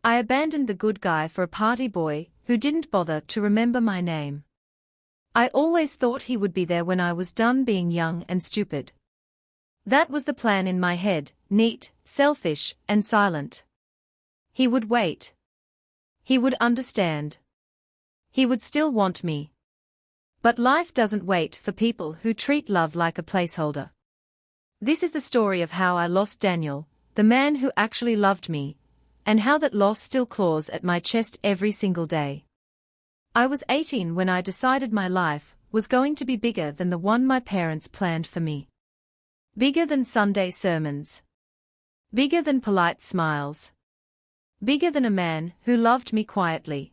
I abandoned the good guy for a party boy who didn't bother to remember my name. I always thought he would be there when I was done being young and stupid. That was the plan in my head, neat, selfish, and silent. He would wait. He would understand. He would still want me. But life doesn't wait for people who treat love like a placeholder. This is the story of how I lost Daniel, the man who actually loved me, and how that loss still claws at my chest every single day. I was 18 when I decided my life was going to be bigger than the one my parents planned for me. Bigger than Sunday sermons. Bigger than polite smiles. Bigger than a man who loved me quietly.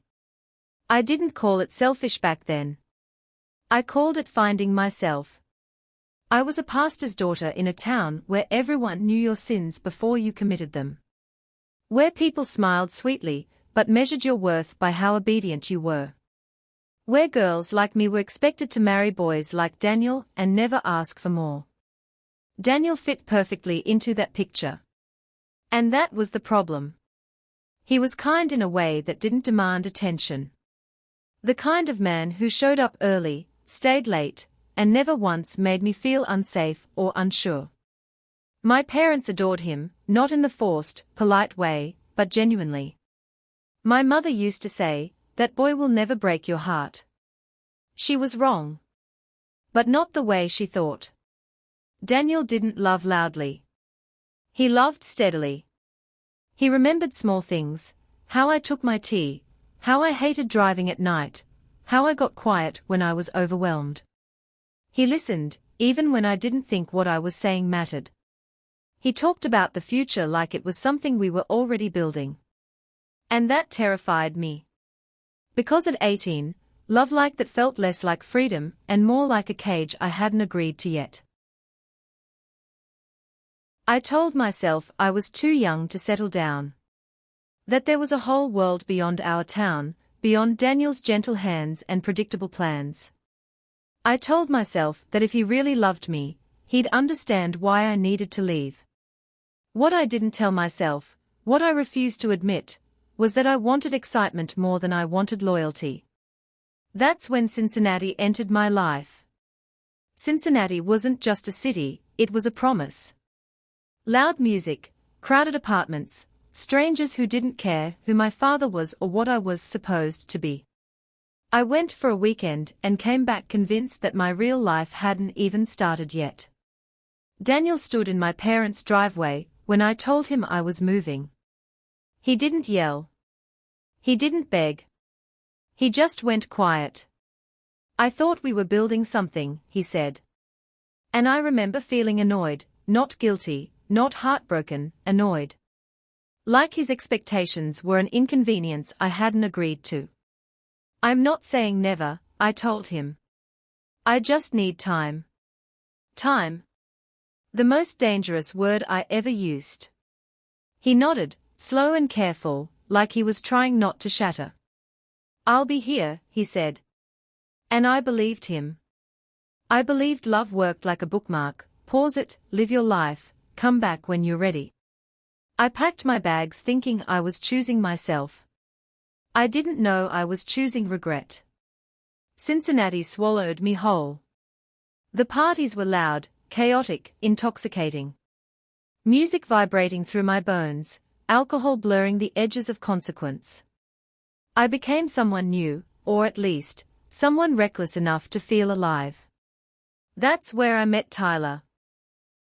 I didn't call it selfish back then. I called it finding myself. I was a pastor's daughter in a town where everyone knew your sins before you committed them. Where people smiled sweetly, but measured your worth by how obedient you were. Where girls like me were expected to marry boys like Daniel and never ask for more. Daniel fit perfectly into that picture. And that was the problem. He was kind in a way that didn't demand attention. The kind of man who showed up early, stayed late, and never once made me feel unsafe or unsure. My parents adored him, not in the forced, polite way, but genuinely. My mother used to say, "That boy will never break your heart." She was wrong. But not the way she thought. Daniel didn't love loudly. He loved steadily. He remembered small things, how I took my tea, how I hated driving at night, how I got quiet when I was overwhelmed. He listened, even when I didn't think what I was saying mattered. He talked about the future like it was something we were already building. And that terrified me. Because at 18, love like that felt less like freedom and more like a cage I hadn't agreed to yet. I told myself I was too young to settle down. That there was a whole world beyond our town, beyond Daniel's gentle hands and predictable plans. I told myself that if he really loved me, he'd understand why I needed to leave. What I didn't tell myself, what I refused to admit, was that I wanted excitement more than I wanted loyalty. That's when Cincinnati entered my life. Cincinnati wasn't just a city, it was a promise. Loud music, crowded apartments, strangers who didn't care who my father was or what I was supposed to be. I went for a weekend and came back convinced that my real life hadn't even started yet. Daniel stood in my parents' driveway when I told him I was moving. He didn't yell. He didn't beg. He just went quiet. "I thought we were building something," he said. And I remember feeling annoyed, not guilty, not heartbroken, annoyed. Like his expectations were an inconvenience I hadn't agreed to. "I'm not saying never," I told him. "I just need time." Time. The most dangerous word I ever used. He nodded, slow and careful, like he was trying not to shatter. "I'll be here," he said. And I believed him. I believed love worked like a bookmark: pause it, live your life, come back when you're ready. I packed my bags thinking I was choosing myself. I didn't know I was choosing regret. Cincinnati swallowed me whole. The parties were loud, chaotic, intoxicating. Music vibrating through my bones, alcohol blurring the edges of consequence. I became someone new, or at least, someone reckless enough to feel alive. That's where I met Tyler.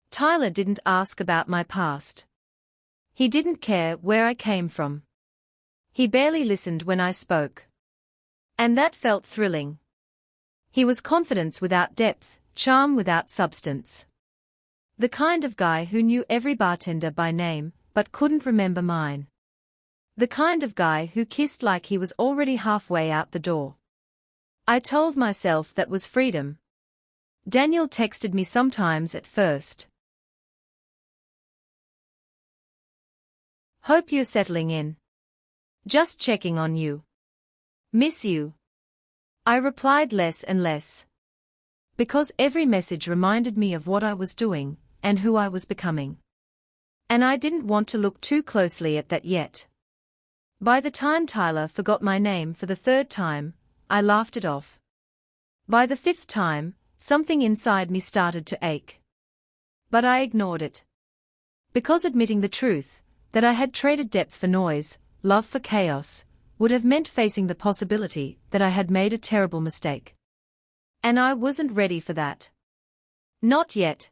Tyler didn't ask about my past. He didn't care where I came from. He barely listened when I spoke. And that felt thrilling. He was confidence without depth, charm without substance. The kind of guy who knew every bartender by name, but couldn't remember mine. The kind of guy who kissed like he was already halfway out the door. I told myself that was freedom. Daniel texted me sometimes at first. "Hope you're settling in. Just checking on you. Miss you." I replied less and less. Because every message reminded me of what I was doing, and who I was becoming. And I didn't want to look too closely at that yet. By the time Tyler forgot my name for the third time, I laughed it off. By the fifth time, something inside me started to ache. But I ignored it. Because admitting the truth, that I had traded depth for noise, love for chaos, would have meant facing the possibility that I had made a terrible mistake. And I wasn't ready for that. Not yet.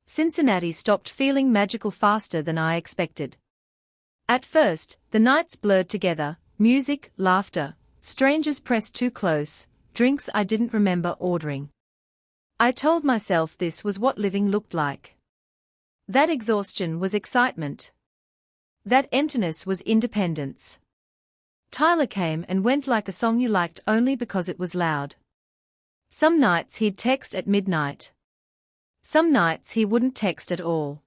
Cincinnati stopped feeling magical faster than I expected. At first, the nights blurred together, music, laughter, strangers pressed too close, drinks I didn't remember ordering. I told myself this was what living looked like. That exhaustion was excitement. That emptiness was independence. Tyler came and went like a song you liked only because it was loud. Some nights he'd text at midnight. Some nights he wouldn't text at all.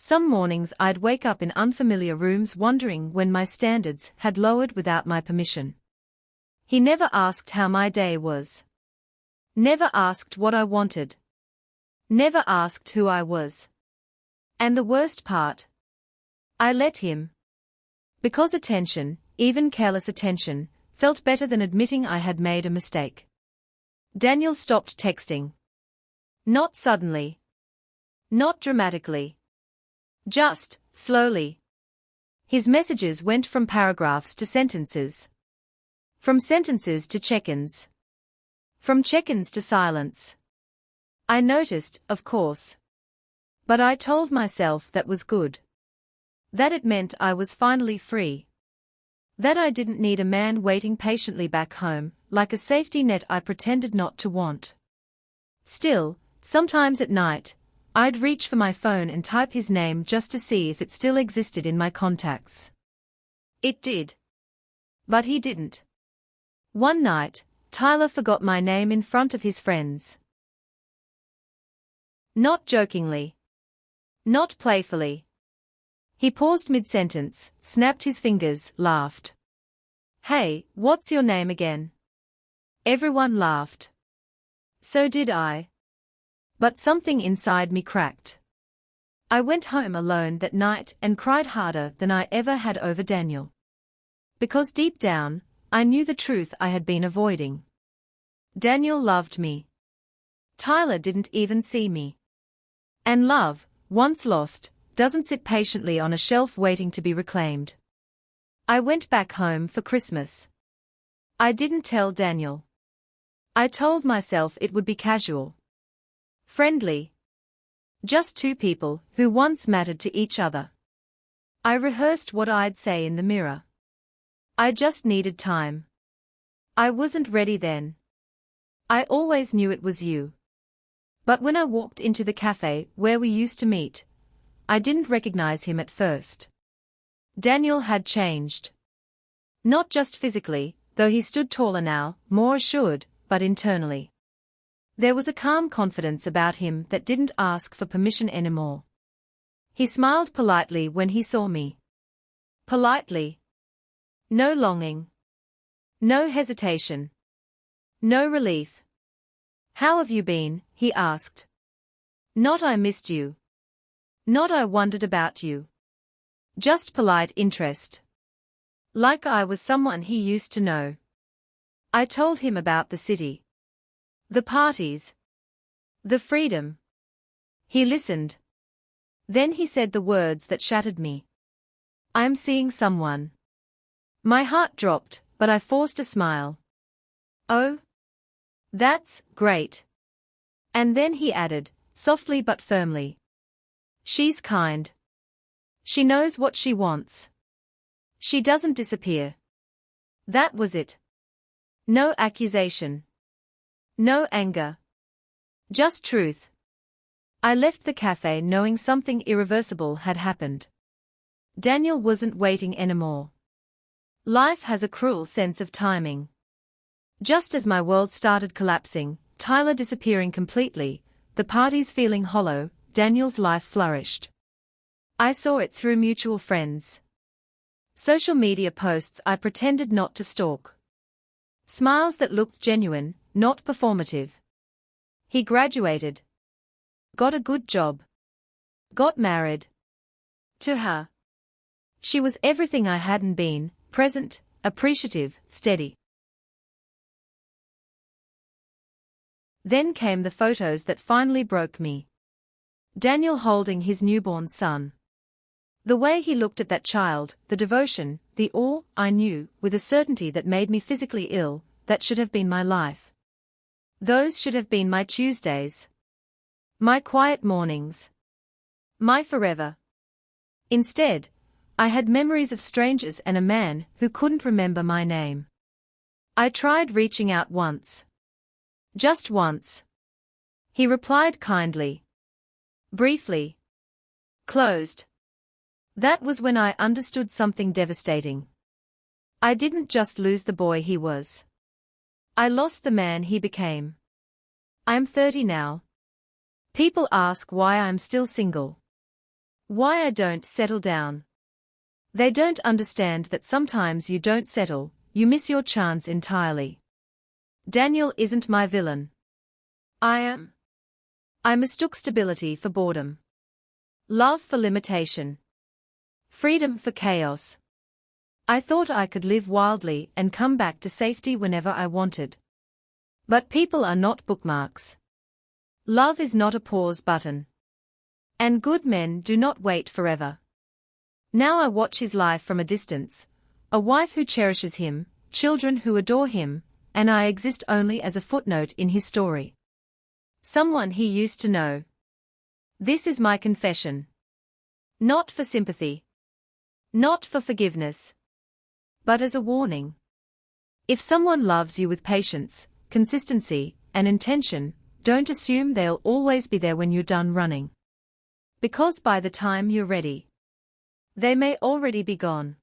Some mornings I'd wake up in unfamiliar rooms wondering when my standards had lowered without my permission. He never asked how my day was. Never asked what I wanted. Never asked who I was. And the worst part? I let him. Because attention, even careless attention, felt better than admitting I had made a mistake. Daniel stopped texting. Not suddenly. Not dramatically. Just, slowly. His messages went from paragraphs to sentences. From sentences to check-ins. From check-ins to silence. I noticed, of course. But I told myself that was good. That it meant I was finally free. That I didn't need a man waiting patiently back home, like a safety net I pretended not to want. Still, sometimes at night, I'd reach for my phone and type his name just to see if it still existed in my contacts. It did. But he didn't. One night, Tyler forgot my name in front of his friends. Not jokingly. Not playfully. He paused mid-sentence, snapped his fingers, laughed. "Hey, what's your name again?" Everyone laughed. So did I. But something inside me cracked. I went home alone that night and cried harder than I ever had over Daniel. Because deep down, I knew the truth I had been avoiding. Daniel loved me. Tyler didn't even see me. And love, once lost, doesn't sit patiently on a shelf waiting to be reclaimed. I went back home for Christmas. I didn't tell Daniel. I told myself it would be casual. Friendly. Just two people who once mattered to each other. I rehearsed what I'd say in the mirror. I just needed time. I wasn't ready then. I always knew it was you. But when I walked into the cafe where we used to meet, I didn't recognize him at first. Daniel had changed. Not just physically, though he stood taller now, more assured, but internally. There was a calm confidence about him that didn't ask for permission anymore. He smiled politely when he saw me. Politely. No longing. No hesitation. No relief. "How have you been?" he asked. Not "I missed you." Not "I wondered about you." Just polite interest. Like I was someone he used to know. I told him about the city. The parties. The freedom. He listened. Then he said the words that shattered me. "I'm seeing someone." My heart dropped, but I forced a smile. "Oh? That's great." And then he added, softly but firmly. "She's kind. She knows what she wants. She doesn't disappear." That was it. No accusation. No anger. Just truth. I left the cafe knowing something irreversible had happened. Daniel wasn't waiting anymore. Life has a cruel sense of timing. Just as my world started collapsing, Tyler disappearing completely, the parties feeling hollow, Daniel's life flourished. I saw it through mutual friends. Social media posts I pretended not to stalk. Smiles that looked genuine, not performative. He graduated. Got a good job. Got married. To her. She was everything I hadn't been: present, appreciative, steady. Then came the photos that finally broke me. Daniel holding his newborn son. The way he looked at that child, the devotion, the awe. I knew, with a certainty that made me physically ill, that should have been my life. Those should have been my Tuesdays. My quiet mornings. My forever. Instead, I had memories of strangers and a man who couldn't remember my name. I tried reaching out once. Just once. He replied kindly. Briefly. Closed. That was when I understood something devastating. I didn't just lose the boy he was. I lost the man he became. I'm 30 now. People ask why I'm still single. Why I don't settle down. They don't understand that sometimes you don't settle, you miss your chance entirely. Daniel isn't my villain. I am. I mistook stability for boredom. Love for limitation. Freedom for chaos. I thought I could live wildly and come back to safety whenever I wanted. But people are not bookmarks. Love is not a pause button. And good men do not wait forever. Now I watch his life from a distance, a wife who cherishes him, children who adore him, and I exist only as a footnote in his story. Someone he used to know. This is my confession. Not for sympathy. Not for forgiveness. But as a warning. If someone loves you with patience, consistency, and intention, don't assume they'll always be there when you're done running. Because by the time you're ready, they may already be gone.